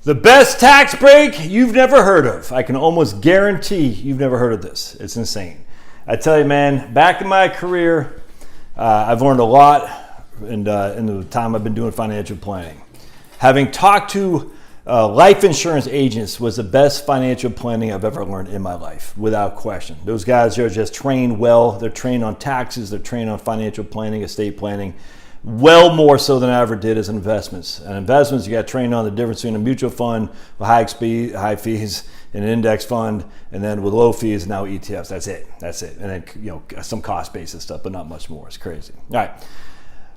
The best tax break you've never heard of. I can almost guarantee you've never heard of this. It's insane. I tell you, man, back in my career, I've learned a lot in the time I've been doing financial planning. Having talked to life insurance agents was the best financial planning I've ever learned in my life, without question. Those guys are just trained well. They're trained on taxes. They're trained on financial planning, estate planning. Well more so than I ever did as investments. And investments, you got trained on the difference between a mutual fund with high fees and an index fund, and then with low fees, now ETFs. That's it. And then some cost basis stuff, but not much more. It's crazy. All right.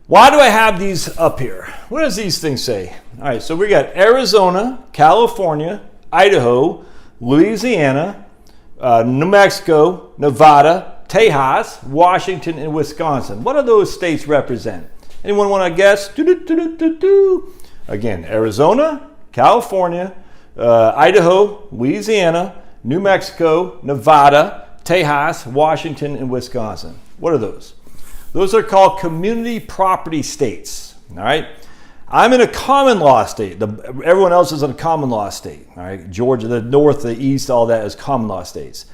Why do I have these up here? What does these things say? All right, so we got Arizona, California, Idaho, Louisiana, New Mexico, Nevada, Tejas, Washington, and Wisconsin. What do those states represent? Anyone want to guess? Again, Arizona, California, Idaho, Louisiana, New Mexico, Nevada, Tejas, Washington, and Wisconsin. What are those? Those are called community property states. All right. I'm in a common law state. Everyone else is in a common law state. All right. Georgia, the north, the east, all that is common law states.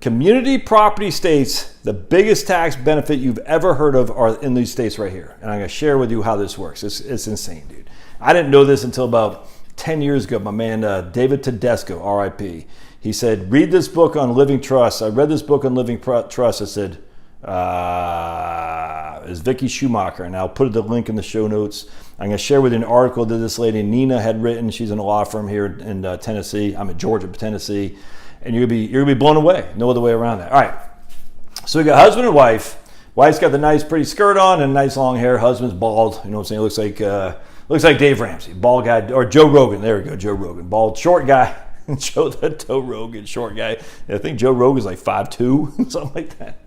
Community property states, the biggest tax benefit you've ever heard of are in these states right here. And I'm going to share with you how this works. It's insane, dude. I didn't know this until about 10 years ago. My man, David Tedesco, RIP. He said, read this book on living trusts. I read this book on living trusts. I said, is Vicky Schumacher, and I'll put the link in the show notes. I'm going to share with you an article that this lady Nina had written. She's in a law firm here in Tennessee. I'm in Georgia, Tennessee, and you're gonna be blown away. No other way around that. All right, so we got husband and wife. Wife's got the nice, pretty skirt on and nice long hair. Husband's bald. You know what I'm saying? Looks like Dave Ramsey, bald guy, or Joe Rogan. There we go, Joe Rogan, bald, short guy. Joe Rogan, short guy. I think Joe Rogan's like 5'2", something like that.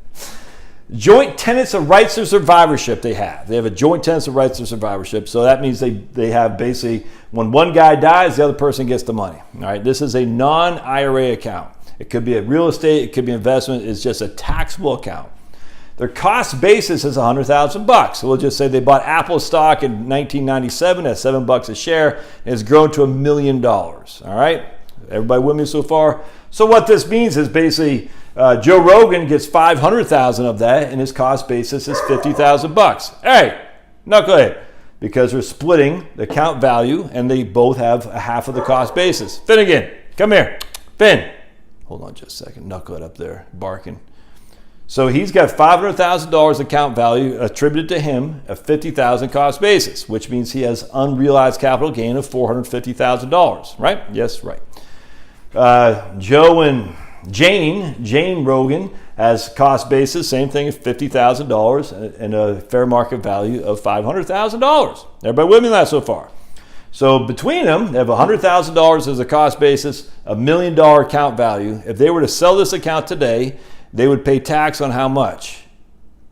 Joint tenants of rights of survivorship they have. They have a joint tenants of rights of survivorship. So that means they have basically, when one guy dies, the other person gets the money. All right. This is a non-IRA account. It could be a real estate. It could be investment. It's just a taxable account. Their cost basis is $100,000. So we'll just say they bought Apple stock in 1997 at $7 a share, and it's grown to $1 million. All right. Everybody with me so far? So what this means is basically Joe Rogan gets $500,000 of that, and his cost basis is $50,000. Hey, knucklehead, because they're splitting the account value, and they both have a half of the cost basis. Finnegan, come here. Finn, hold on just a second. Knucklehead up there barking. So he's got $500,000 account value attributed to him, a $50,000 cost basis, which means he has unrealized capital gain of $450,000. Right? Yes, right. Joe and Jane Rogan has cost basis, same thing, $50,000 and a fair market value of $500,000. Everybody with me on that so far? So between them, they have $100,000 as a cost basis, $1 million account value. If they were to sell this account today, they would pay tax on how much?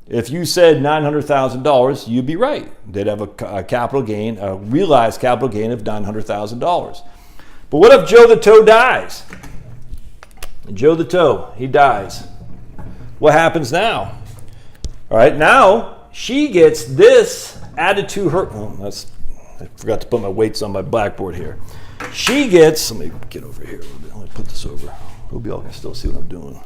If you said $900,000, you'd be right. They'd have a capital gain, a realized capital gain of $900,000. But what if Joe the Toe dies? Joe the Toe, he dies. What happens now? All right, now she gets this added to her. I forgot to put my weights on my blackboard here. She gets, let me get over here a little bit. Let me put this over. Hope y'all can still see what I'm doing.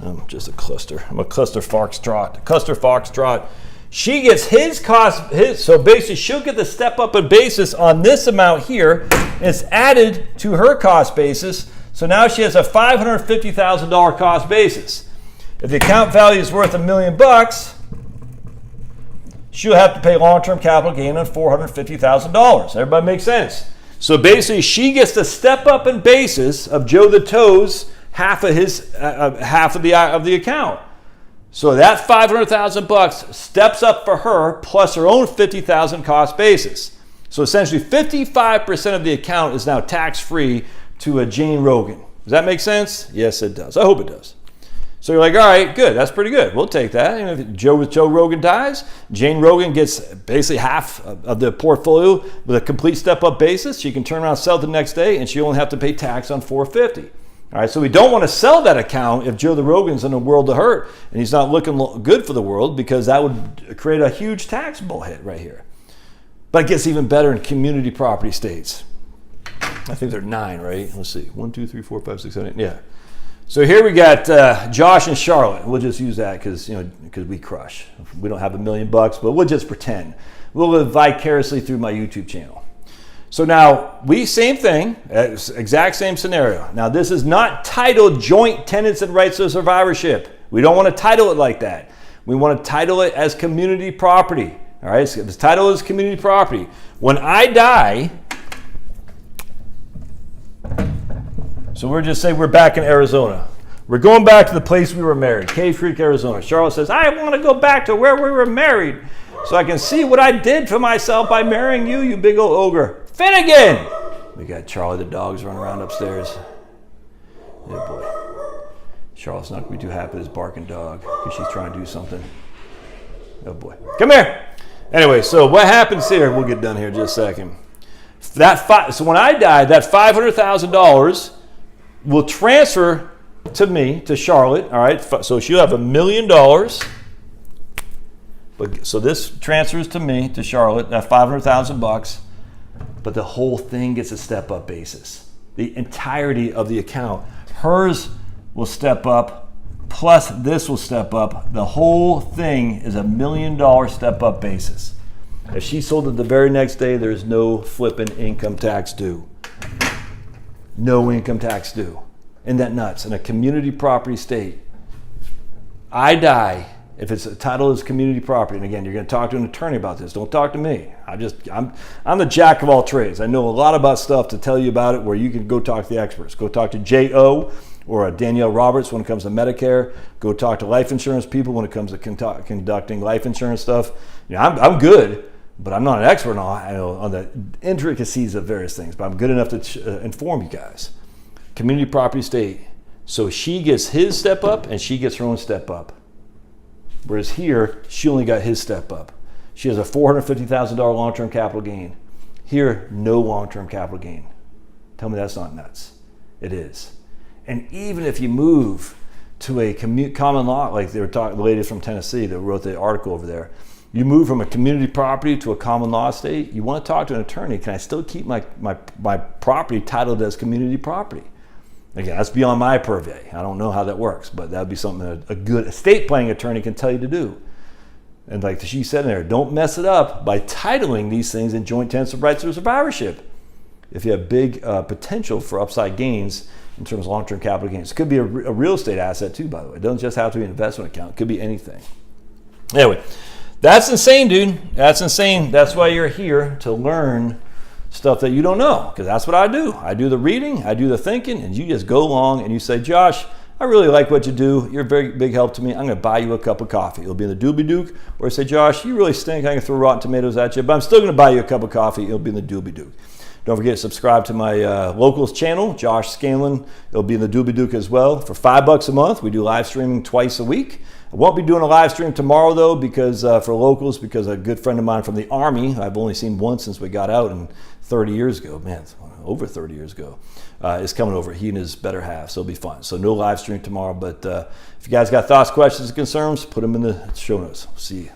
I'm just a cluster. I'm a cluster foxtrot. She gets his cost, so basically she'll get the step up in basis on this amount here. And it's added to her cost basis. So now she has a $550,000 cost basis. If the account value is worth $1 million, she'll have to pay long-term capital gain on $450,000. Everybody makes sense? So basically she gets the step up in basis of Joe the Toe's half of the account. So that $500,000 steps up for her plus her own $50,000 cost basis. So essentially 55% of the account is now tax-free to a Jane Rogan. Does that make sense? Yes, it does. I hope it does. So you're like, all right, good. That's pretty good. We'll take that. And if Joe Rogan dies, Jane Rogan gets basically half of the portfolio with a complete step-up basis. She can turn around and sell it the next day, and she only have to pay tax on $450. All right, so we don't want to sell that account if Joe the Rogan's in a world of hurt and he's not looking good for the world, because that would create a huge taxable hit right here. But it gets even better in community property states. I think they're 9, right? Let's see. 1, 2, 3, 4, 5, 6, 7, 8. Yeah. So here we got Josh and Charlotte. We'll just use that because we crush. We don't have $1 million, but we'll just pretend. We'll live vicariously through my YouTube channel. So now same thing, exact same scenario. Now this is not titled Joint Tenants and Rights of Survivorship. We don't want to title it like that. We want to title it as community property. All right, so the title is community property. When I die, so we're just saying we're back in Arizona. We're going back to the place we were married, Cave Creek, Arizona. Charlotte says, I want to go back to where we were married so I can see what I did for myself by marrying you, you big old ogre. Finnegan! We got Charlie the dogs running around upstairs. Yeah, boy. Charlotte's not going to be too happy with this barking dog because she's trying to do something. Oh, boy. Come here! Anyway, so what happens here, we'll get done here in just a second. So when I die, that $500,000 will transfer to me, to Charlotte, all right? So she'll have $1 million. But so this transfers to me, to Charlotte, that $500,000, but the whole thing gets a step-up basis. The entirety of the account. Hers will step up, plus this will step up. The whole thing is $1 million step-up basis. If she sold it the very next day, there's no flipping income tax due. No income tax due. Isn't that nuts? In a community property state, I die if it's a title is community property. And again, you're going to talk to an attorney about this. Don't talk to me. I'm the jack of all trades. I know a lot about stuff to tell you about it where you can go talk to the experts. Go talk to J.O. or Danielle Roberts when it comes to Medicare. Go talk to life insurance people when it comes to conducting life insurance stuff. I'm good, but I'm not an expert on the intricacies of various things, but I'm good enough to inform you guys. Community property state. So she gets his step up and she gets her own step up. Whereas here, she only got his step up. She has a $450,000 long-term capital gain. Here, no long-term capital gain. Tell me that's not nuts. It is. And even if you move to a common law, like they were talking, the lady from Tennessee that wrote the article over there, you move from a community property to a common law state, you want to talk to an attorney, can I still keep my property titled as community property? Again, that's beyond my purview. I don't know how that works, but that would be something a good estate planning attorney can tell you to do. And like she said in there, don't mess it up by titling these things in joint tenants of rights or survivorship. If you have big potential for upside gains in terms of long-term capital gains. It could be a real estate asset too, by the way. It doesn't just have to be an investment account. It could be anything. Anyway, that's insane, dude. That's insane. That's why you're here, to learn stuff that you don't know, because that's what I do. I do the reading, I do the thinking, and you just go along and you say, Josh, I really like what you do. You're a very big help to me. I'm going to buy you a cup of coffee. It'll be in the Doobie Duke. Or I say, Josh, you really stink. I can throw rotten tomatoes at you, but I'm still going to buy you a cup of coffee. It'll be in the Doobie Duke. Don't forget to subscribe to my locals channel, Josh Scanlon. It'll be in the Doobie Duke as well. For $5 a month, we do live streaming twice a week. I won't be doing a live stream tomorrow, though, because for locals, because a good friend of mine from the Army, I've only seen once since we got out, and 30 years ago, man, over 30 years ago, is coming over. He and his better half, so it'll be fun. So no live stream tomorrow, but if you guys got thoughts, questions, and concerns, put them in the show notes. See you.